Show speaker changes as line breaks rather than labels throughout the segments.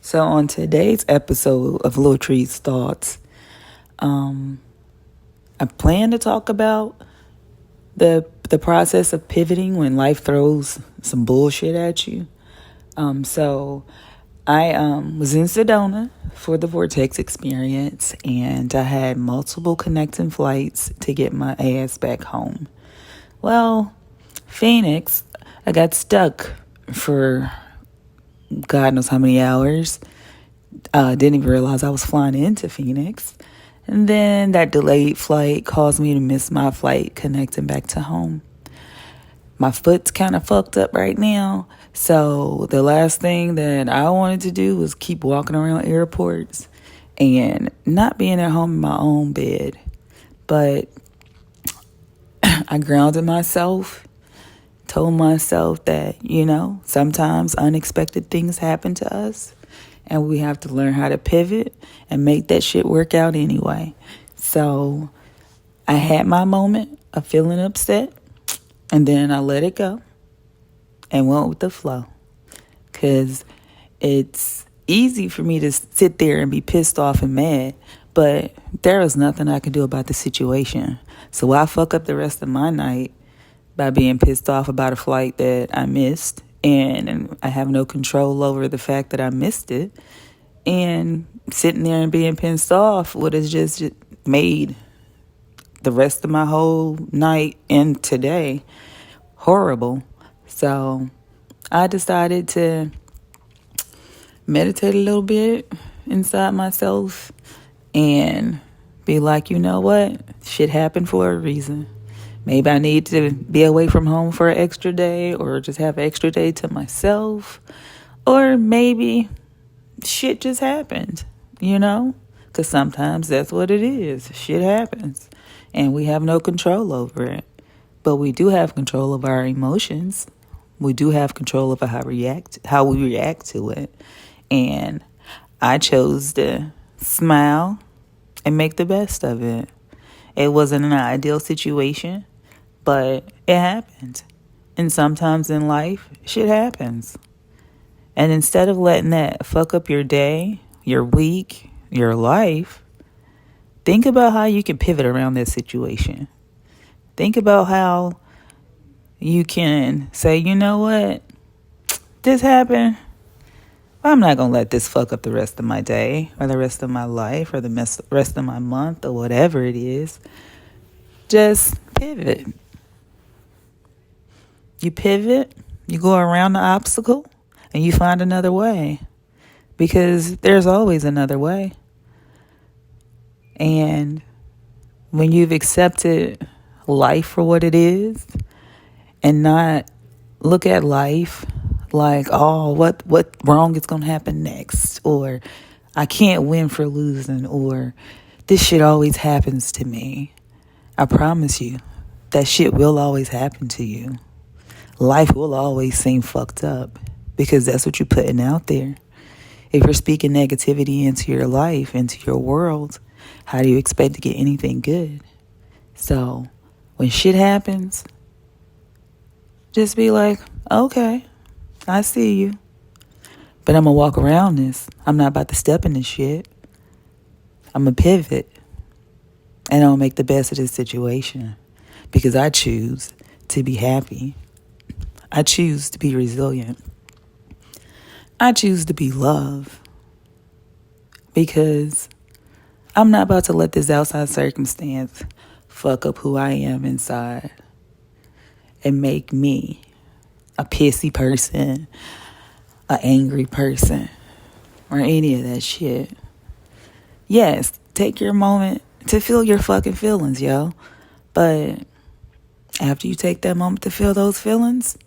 So on today's episode of Little Tree's Thoughts, I plan to talk about the process of pivoting when life throws some bullshit at you. So I was in Sedona for the Vortex experience, and I had multiple connecting flights to get my ass back home. Well, Phoenix, I got stuck for God knows how many hours. Didn't even realize I was flying into Phoenix. And then that delayed flight caused me to miss my flight connecting back to home. My foot's kind of fucked up right now. So the last thing that I wanted to do was keep walking around airports and not being at home in my own bed. But I grounded myself, told myself that, sometimes unexpected things happen to us. And we have to learn how to pivot and make that shit work out anyway. So I had my moment of feeling upset. And then I let it go and went with the flow. Because it's easy for me to sit there and be pissed off and mad. But there was nothing I could do about the situation. So why fuck up the rest of my night by being pissed off about a flight that I missed? And I have no control over the fact that I missed it. And sitting there and being pissed off would have just made the rest of my whole night and today horrible. So I decided to meditate a little bit inside myself and be like, you know what? Shit happened for a reason. Maybe I need to be away from home for an extra day or just have an extra day to myself. Or maybe shit just happened, Because sometimes that's what it is. Shit happens. And we have no control over it. But we do have control of our emotions. We do have control over how we react to it. And I chose to smile and make the best of it. It wasn't an ideal situation, but it happened. And sometimes in life, shit happens. And instead of letting that fuck up your day, your week, your life, think about how you can pivot around that situation. Think about how you can say, you know what? This happened. I'm not going to let this fuck up the rest of my day or the rest of my life or the rest of my month or whatever it is. Just pivot. You pivot, you go around the obstacle, and you find another way. Because there's always another way. And when you've accepted life for what it is and not look at life like, oh, what wrong is going to happen next, or I can't win for losing, or this shit always happens to me. I promise you, that shit will always happen to you. Life will always seem fucked up because that's what you're putting out there. If you're speaking negativity into your life, into your world, how do you expect to get anything good? So when shit happens, just be like, okay, I see you. But I'm going to walk around this. I'm not about to step in this shit. I'm going to pivot. And I'll make the best of this situation. Because I choose to be happy. I choose to be resilient. I choose to be love. Because I'm not about to let this outside circumstance fuck up who I am inside. And make me a pissy person, an angry person, or any of that shit. Yes, take your moment to feel your fucking feelings, yo. But after you take that moment to feel those feelings,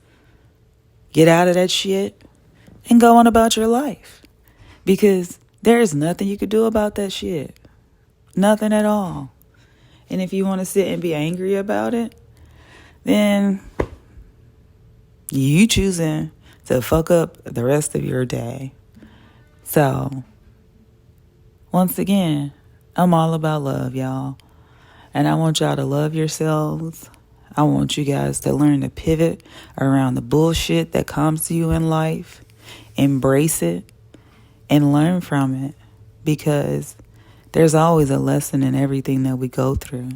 get out of that shit and go on about your life. Because there is nothing you could do about that shit. Nothing at all. And if you want to sit and be angry about it, then you choosing to fuck up the rest of your day. So, once again, I'm all about love, y'all. And I want y'all to love yourselves. I want you guys to learn to pivot around the bullshit that comes to you in life. Embrace it. and learn from it, because there's always a lesson in everything that we go through.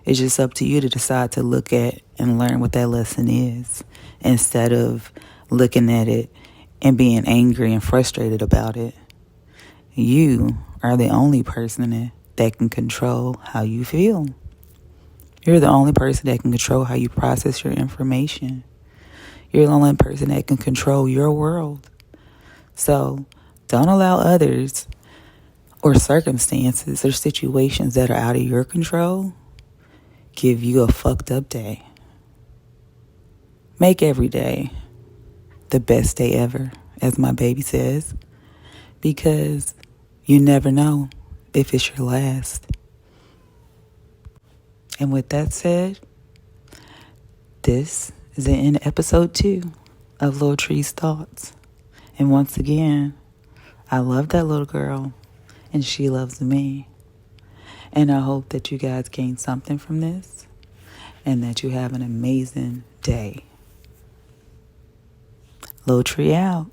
It's just up to you to decide to look at and learn what that lesson is, instead of looking at it and being angry and frustrated about it. You are the only person that can control how you feel. You're the only person that can control how you process your information. You're the only person that can control your world. So don't allow others or circumstances or situations that are out of your control give you a fucked up day. Make every day the best day ever, as my baby says, because you never know if it's your last. And with that said, this is the end of episode 2 of Lil Tree's Thoughts. And once again, I love that little girl, and she loves me. And I hope that you guys gain something from this, and that you have an amazing day. Lil Tree out.